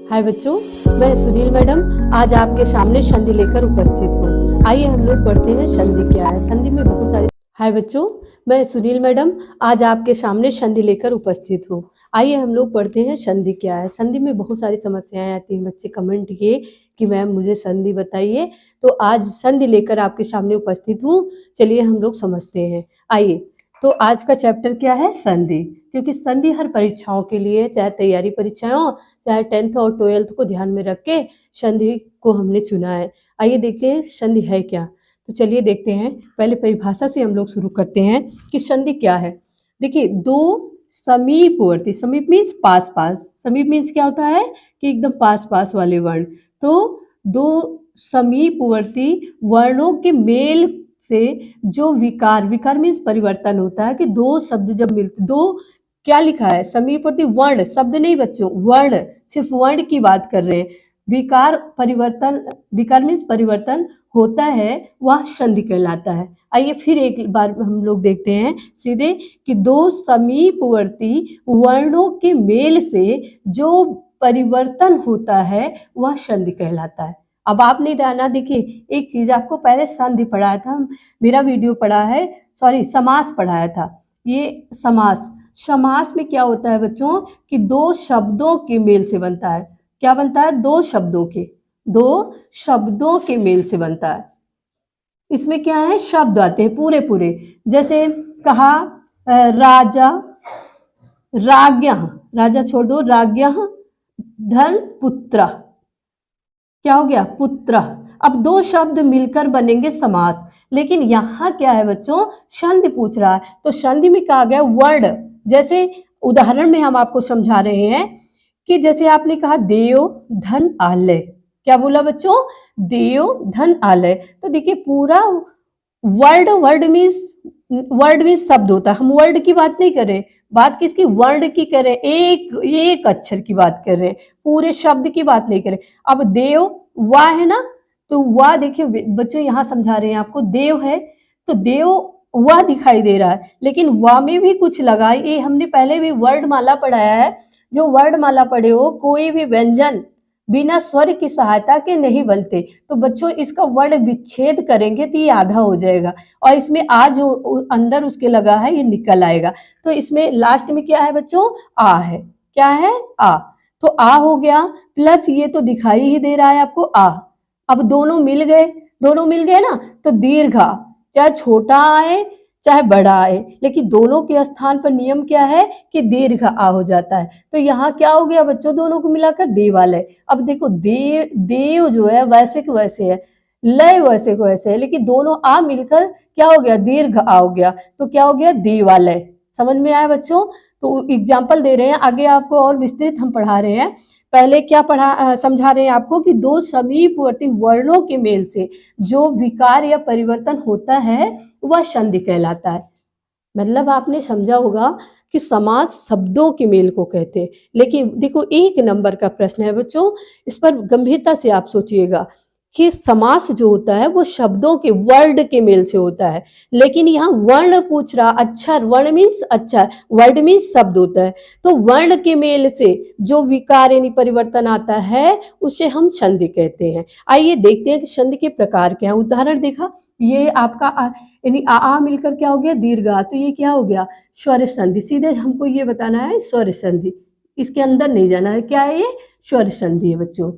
हाय बच्चों, मैं सुनील मैडम आज आपके सामने संधि लेकर उपस्थित हूँ। आइए हम लोग पढ़ते हैं संधि क्या है। संधि में बहुत सारी हाय बच्चों, मैं सुनील मैडम आज आपके सामने संधि लेकर उपस्थित हूँ। आइए हम लोग पढ़ते हैं संधि क्या है। संधि में बहुत सारी समस्याएं आती हैं। बच्चे कमेंट किए कि मैम मुझे संधि बताइए, तो आज संधि लेकर आपके सामने उपस्थित हूँ। चलिए हम लोग समझते हैं। आइए, तो आज का चैप्टर क्या है? संधि। क्योंकि संधि हर परीक्षाओं के लिए, चाहे तैयारी परीक्षाएं हो, चाहे 10th और 12th को ध्यान में रख के संधि को हमने चुना है। आइए देखते हैं संधि है क्या। तो चलिए देखते हैं। पहले परिभाषा से हम लोग शुरू करते हैं कि संधि क्या है। देखिए, दो समीपवर्ती, समीप मीन्स पास पास, समीप मीन्स क्या होता है कि एकदम पास पास वाले वर्ण। तो दो समीपवर्ती वर्णों के मेल से जो विकार, विकार मीन्स परिवर्तन होता है कि दो शब्द जब मिलते, दो क्या लिखा है समीपवर्ती वर्ण, शब्द नहीं बच्चों, वर्ण, सिर्फ वर्ण की बात कर रहे हैं। विकार परिवर्तन, विकार मीन्स परिवर्तन होता है, वह संधि कहलाता है। आइए फिर एक बार हम लोग देखते हैं सीधे कि दो समीपवर्ती वर्णों के मेल से जो परिवर्तन होता है वह संधि कहलाता है। अब आपने ध्यान देखिए, एक चीज आपको पहले संधि पढ़ाया था, मेरा वीडियो पढ़ा है, सॉरी समास पढ़ाया था। ये समास, समास में क्या होता है बच्चों कि दो शब्दों के मेल से बनता है। क्या बनता है? दो शब्दों के मेल से बनता है। इसमें क्या है? शब्द आते हैं पूरे पूरे। जैसे कहा राजा, राज्ञः, राजा छोड़ दो, राज्ञः धन पुत्र, क्या हो गया? पुत्र। अब दो शब्द मिलकर बनेंगे समास। लेकिन यहाँ क्या है बच्चों? संधि पूछ रहा है, तो संधि में कहा गया वर्ण। जैसे उदाहरण में हम आपको समझा रहे हैं कि जैसे आपने कहा देव धन आलय, क्या बोला बच्चों? देव धन आलय। तो देखिए पूरा वर्ड, वर्ड मीन्स शब्द होता है। हम वर्ड की बात नहीं कर रहे, बात किसकी? वर्ण की कर रहे हैं, एक अक्षर की बात कर रहे हैं, पूरे शब्द की बात नहीं कर रहे। अब देव वाह है ना, तो वाह देखिए बच्चों यहाँ समझा रहे हैं आपको, देव है तो देव वाह दिखाई दे रहा है, लेकिन वाह में भी कुछ लगा। ये हमने पहले भी वर्णमाला पढ़ाया है। जो वर्णमाला पढ़े हो, कोई भी व्यंजन बिना स्वर की सहायता के नहीं बनते। तो बच्चों इसका वर्ण विच्छेद करेंगे तो ये आधा हो जाएगा, और इसमें आ जो अंदर उसके लगा है ये निकल आएगा। तो इसमें लास्ट में क्या है बच्चों? आ है। क्या है? आ। तो आ हो गया, प्लस ये तो दिखाई ही दे रहा है आपको आ। अब दोनों मिल गए ना, तो दीर्घ आ, चाहे छोटा आए चाहे बड़ा आए, लेकिन दोनों के स्थान पर नियम क्या है कि दीर्घ आ हो जाता है। तो यहाँ क्या हो गया बच्चों? दोनों को मिलाकर देवालय। अब देखो देव जो है वैसे के वैसे है, लय वैसे को वैसे है, लेकिन दोनों आ मिलकर क्या हो गया? दीर्घ आ हो गया, तो क्या हो गया? देवालय। समझ में आया बच्चों? तो एग्जाम्पल दे रहे हैं, आगे आपको और विस्तृत हम पढ़ा रहे हैं। पहले क्या समझा रहे हैं आपको कि दो समीपवर्ती वर्णों के मेल से जो विकार या परिवर्तन होता है वह संधि कहलाता है। मतलब आपने समझा होगा कि समास शब्दों के मेल को कहते हैं। लेकिन देखो, एक नंबर का प्रश्न है बच्चों, इस पर गंभीरता से आप सोचिएगा कि समास जो होता है वो शब्दों के, वर्ड के मेल से होता है। लेकिन यहाँ वर्ण पूछ रहा, अक्षर, वर्ण मीन्स अक्षर, वर्ड मीन्स शब्द होता है। तो वर्ण के मेल से जो विकार यानी परिवर्तन आता है उसे हम संधि कहते हैं। आइए देखते हैं कि संधि के प्रकार क्या है। उदाहरण देखा, ये आपका यानी आ मिलकर क्या हो गया? दीर्घ आ। तो ये क्या हो गया? स्वर संधि। सीधे हमको ये बताना है स्वर संधि, इसके अंदर नहीं जाना है। क्या है ये? स्वर संधि है बच्चों।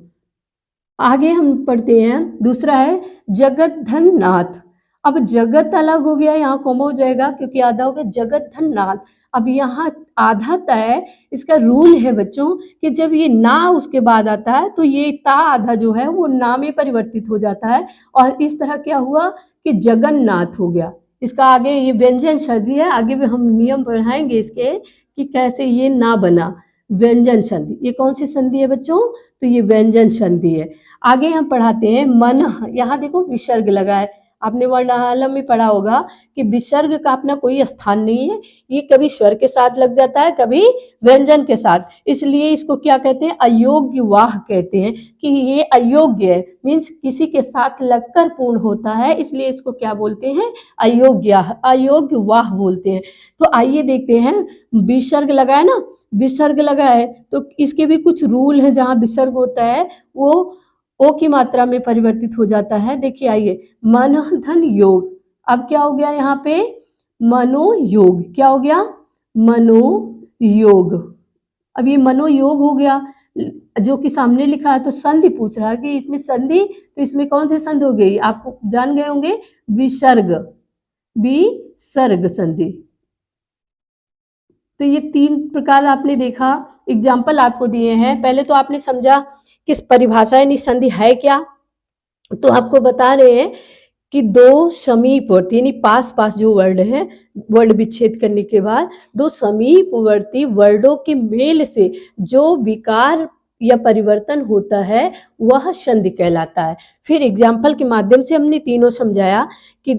आगे हम पढ़ते हैं, दूसरा है जगत धन नाथ। अब जगत अलग हो गया, यहाँ कॉमा हो जाएगा क्योंकि आधा हो गया, जगत धन नाथ। अब यहाँ आधा तय, इसका रूल है बच्चों कि जब ये ना उसके बाद आता है तो ये ता आधा जो है वो ना में परिवर्तित हो जाता है, और इस तरह क्या हुआ कि जगन्नाथ हो गया। इसका आगे ये व्यंजन संधि है, आगे भी हम नियम पढ़ाएंगे इसके कि कैसे ये ना बना। व्यंजन संधि, ये कौन सी संधि है बच्चों? तो ये व्यंजन संधि है। आगे हम पढ़ाते हैं मन। यहाँ देखो विसर्ग लगा है, आपने वर्णालम में पढ़ा होगा कि विसर्ग का अपना कोई स्थान नहीं है, ये कभी स्वर के साथ लग जाता है, कभी व्यंजन के साथ, इसलिए इसको क्या कहते हैं, अयोग्य वाह कहते हैं कि ये अयोग्य है, मीन्स किसी के साथ लगकर पूर्ण होता है, इसलिए इसको क्या बोलते हैं, अयोग्य वाह बोलते हैं। तो आइए देखते हैं, विसर्ग लगा है ना, विसर्ग लगा है तो इसके भी कुछ रूल है, जहाँ विसर्ग होता है वो ओ की मात्रा में परिवर्तित हो जाता है। देखिए आइए, मन धन योग, अब क्या हो गया यहाँ पे, मनोयोग, क्या हो गया, मनोयोग। अब ये मनोयोग हो गया, जो कि सामने लिखा है, तो संधि पूछ रहा है कि इसमें संधि, तो इसमें कौन से संधि हो गई, आप जान गए होंगे, विसर्ग, विसर्ग संधि। तो ये 3 प्रकार आपने देखा, एग्जाम्पल आपको दिए हैं। पहले तो आपने समझा कि परिभाषा यानी संधि है क्या, तो आपको बता रहे हैं कि 2 समीपवर्ती यानी पास पास जो वर्ड हैं, वर्ड विच्छेद करने के बाद 2 समीपवर्ती वर्डों के मेल से जो विकार या परिवर्तन होता है वह संधि कहलाता है। फिर एग्जाम्पल के माध्यम से हमने तीनों समझाया कि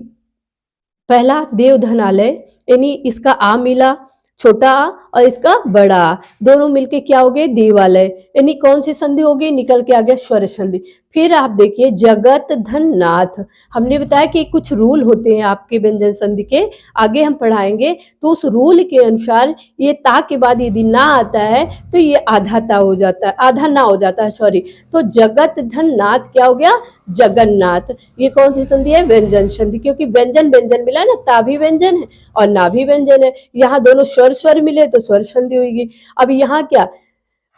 पहला देवधनालय, यानी इसका आ मिला छोटा आ और इसका बड़ा आ, दोनों मिलके क्या हो गए, देवालय, यानी कौन सी संधि हो गई, निकल के आ गया स्वर संधि। फिर आप देखिए जगत धन नाथ, हमने बताया कि कुछ रूल होते हैं आपके व्यंजन संधि के, आगे हम पढ़ाएंगे, तो उस रूल के अनुसार ये ता के बाद यदि ना आता है तो ये आधा ता हो जाता है, आधा ना हो जाता है, सॉरी। तो जगत धन नाथ क्या हो गया, जगन्नाथ। ये कौन सी संधि है, व्यंजन संधि, क्योंकि व्यंजन व्यंजन मिला ना, ता भी व्यंजन है और ना भी व्यंजन है, यहाँ दोनों स्वर स्वर मिले तो स्वर संधि होगी। अब यहाँ क्या,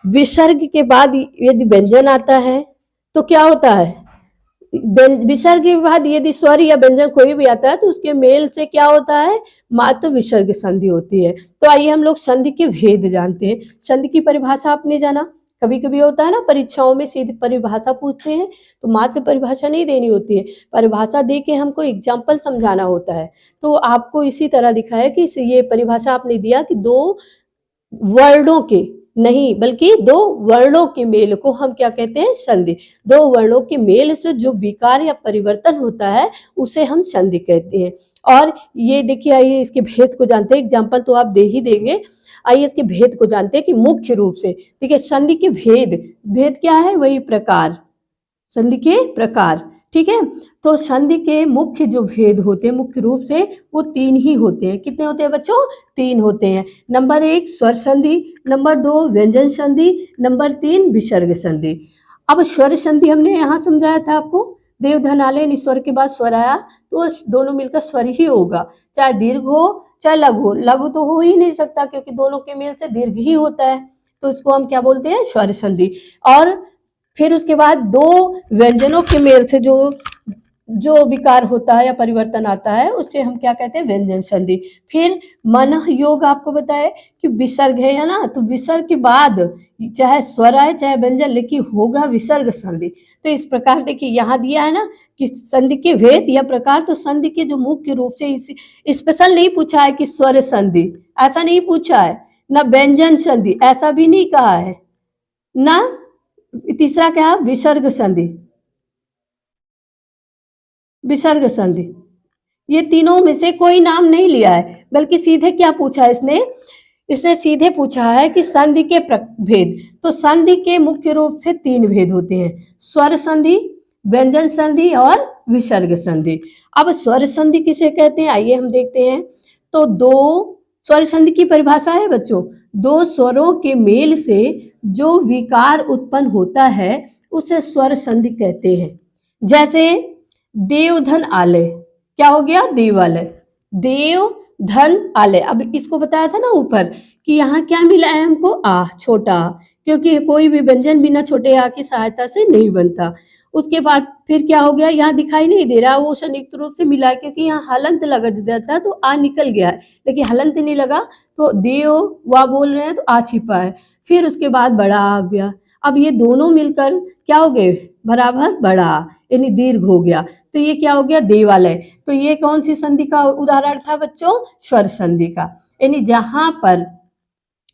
विसर्ग के बाद यदि व्यंजन आता है तो क्या होता है, विसर्ग के बाद यदि स्वर या व्यंजन कोई भी आता है तो उसके मेल से क्या होता है, मात्र विसर्ग संधि होती है। तो आइए हम लोग संधि के भेद जानते हैं। संधि की परिभाषा आपने जाना, कभी कभी होता है ना परीक्षाओं में सीधी परिभाषा पूछते हैं, तो मात्र परिभाषा नहीं देनी होती है, परिभाषा दे के हमको एग्जाम्पल समझाना होता है। तो आपको इसी तरह दिखाया कि ये परिभाषा आपने दिया कि 2 वर्णों के नहीं बल्कि 2 वर्णों के मेल को हम क्या कहते हैं, संधि। 2 वर्णों के मेल से जो विकार या परिवर्तन होता है उसे हम संधि कहते हैं। और ये देखिए, आइए इसके भेद को जानते हैं, एग्जाम्पल तो आप दे ही देंगे, आइए इसके भेद को जानते हैं कि मुख्य रूप से देखिए संधि के भेद क्या है, वही प्रकार, संधि के प्रकार, ठीक है। तो संधि के मुख्य जो भेद होते हैं मुख्य रूप से वो 3 ही होते हैं। कितने होते हैं बच्चों, 3 होते हैं। नंबर 1 स्वर संधि, नंबर 2 व्यंजन संधि, नंबर 3 विसर्ग संधि। अब स्वर संधि हमने यहाँ समझाया था आपको, देवधनालय स्वर के बाद स्वर आया तो दोनों मिलकर स्वर ही होगा, चाहे दीर्घ हो चाहे लघु हो, लघु तो हो ही नहीं सकता क्योंकि दोनों के मेल से दीर्घ ही होता है, तो इसको हम क्या बोलते हैं, स्वर संधि। और फिर उसके बाद 2 व्यंजनों के मेल से जो विकार होता है या परिवर्तन आता है उससे हम क्या कहते हैं, व्यंजन संधि। फिर मन योग आपको बताए कि विसर्ग है ना, तो विसर्ग के बाद चाहे स्वर आए चाहे व्यंजन, लेकिन होगा विसर्ग संधि। तो इस प्रकार देखिए यहाँ दिया है ना कि संधि के भेद या प्रकार, तो संधि के जो मुख्य रूप से स्पेशल नहीं पूछा है कि स्वर संधि, ऐसा नहीं पूछा है ना, व्यंजन संधि ऐसा भी नहीं कहा है ना, तीसरा क्या, विसर्ग संधि, विसर्ग संधि, ये तीनों में से कोई नाम नहीं लिया है, बल्कि सीधे क्या पूछा है इसने सीधे पूछा है कि संधि के भेद। तो संधि के मुख्य रूप से 3 भेद होते हैं, स्वर संधि, व्यंजन संधि और विसर्ग संधि। अब स्वर संधि किसे कहते हैं, आइए हम देखते हैं। तो 2 स्वर संधि की परिभाषा है बच्चों, 2 स्वरों के मेल से जो विकार उत्पन्न होता है उसे स्वर संधि कहते हैं। जैसे देवधन आलय, क्या हो गया, देवालय, देव धन आलय। अब इसको बताया था ना ऊपर कि यहाँ क्या मिला है हमको, आ, छोटा आ, क्योंकि कोई भी व्यंजन बिना छोटे आ की सहायता से नहीं बनता। उसके बाद फिर क्या हो गया, यहाँ दिखाई नहीं दे रहा, वो संयुक्त रूप से मिला क्योंकि यहाँ हलंत लग जाता तो आ निकल गया है, लेकिन हलंत नहीं लगा तो देव वा बोल रहे हैं तो आ छिपा है। फिर उसके बाद बड़ा आ गया, अब ये दोनों मिलकर क्या हो गए, बराबर बड़ा, यानी दीर्घ हो गया, तो ये क्या हो गया, देवालय। तो ये कौन सी संधि का उदाहरण था बच्चों, स्वर संधि का। यानी जहां पर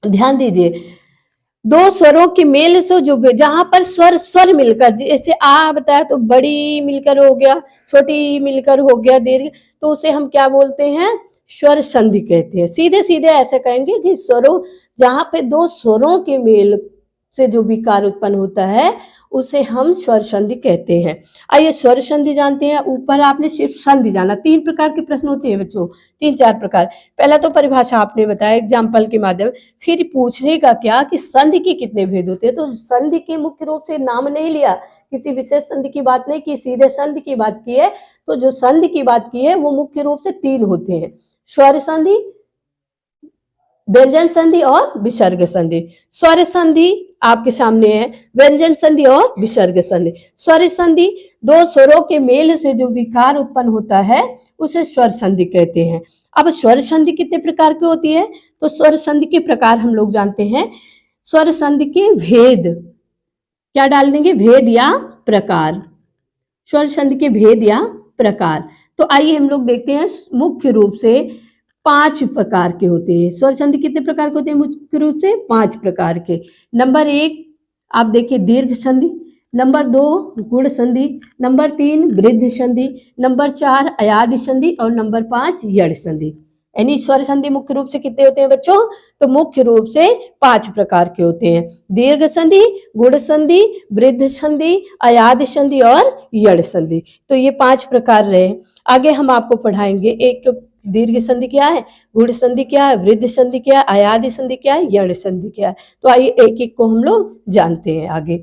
ध्यान दीजिए, दो स्वरों के मेल से जो जहां पर स्वर स्वर मिलकर, जैसे आ बताया तो बड़ी मिलकर हो गया, छोटी मिलकर हो गया दीर्घ, तो उसे हम क्या बोलते हैं, स्वर संधि कहते हैं। सीधे सीधे ऐसे कहेंगे कि स्वरों, जहां पे दो स्वरों के मेल से जो विकार उत्पन्न होता है उसे हम स्वर संधि कहते हैं। आइए स्वर संधि जानते हैं। ऊपर आपने सिर्फ संधि जाना, 3 प्रकार के प्रश्न होते हैं बच्चों, 3-4 प्रकार। पहला तो परिभाषा आपने बताया एग्जाम्पल के माध्यम, फिर पूछने का क्या कि संधि के कितने भेद होते हैं। तो संधि के मुख्य रूप से नाम नहीं लिया, किसी विशेष संधि की बात नहीं की, सीधे संधि की बात की है। तो जो संधि की बात की है वो मुख्य रूप से 3 होते हैं, स्वर संधि, व्यंजन संधि और विसर्ग संधि। स्वर संधि आपके सामने है, व्यंजन संधि और विसर्ग संधि। स्वर संधि दो स्वरों के मेल से जो विकार उत्पन्न होता है उसे स्वर संधि कहते हैं। अब स्वर संधि कितने प्रकार की होती है, तो स्वर संधि के प्रकार हम लोग जानते हैं। स्वर संधि के भेद, क्या डाल देंगे, भेद या प्रकार, स्वर संधि के भेद या प्रकार। तो आइए हम लोग देखते हैं, मुख्य रूप से 5 प्रकार के होते हैं। स्वर संधि कितने प्रकार के होते हैं, मुख्य रूप से 5 प्रकार के। नंबर 1 आप देखिए दीर्घ संधि, नंबर 2 गुण संधि, नंबर 3 वृद्ध संधि, नंबर 4 अयादि संधि और नंबर 5 यड़ संधि। यानी स्वर संधि मुख्य रूप से कितने होते हैं बच्चों, तो मुख्य रूप से 5 प्रकार के होते हैं, दीर्घ संधि, गुण संधि, वृद्ध संधि, अयादि संधि और यड़ संधि। तो ये 5 प्रकार रहे। आगे हम आपको पढ़ाएंगे एक दीर्घ संधि क्या है, गुण संधि क्या है, वृद्ध संधि क्या है, अयादि संधि क्या है, यड़ संधि क्या है। तो आइए एक एक को हम लोग जानते हैं आगे।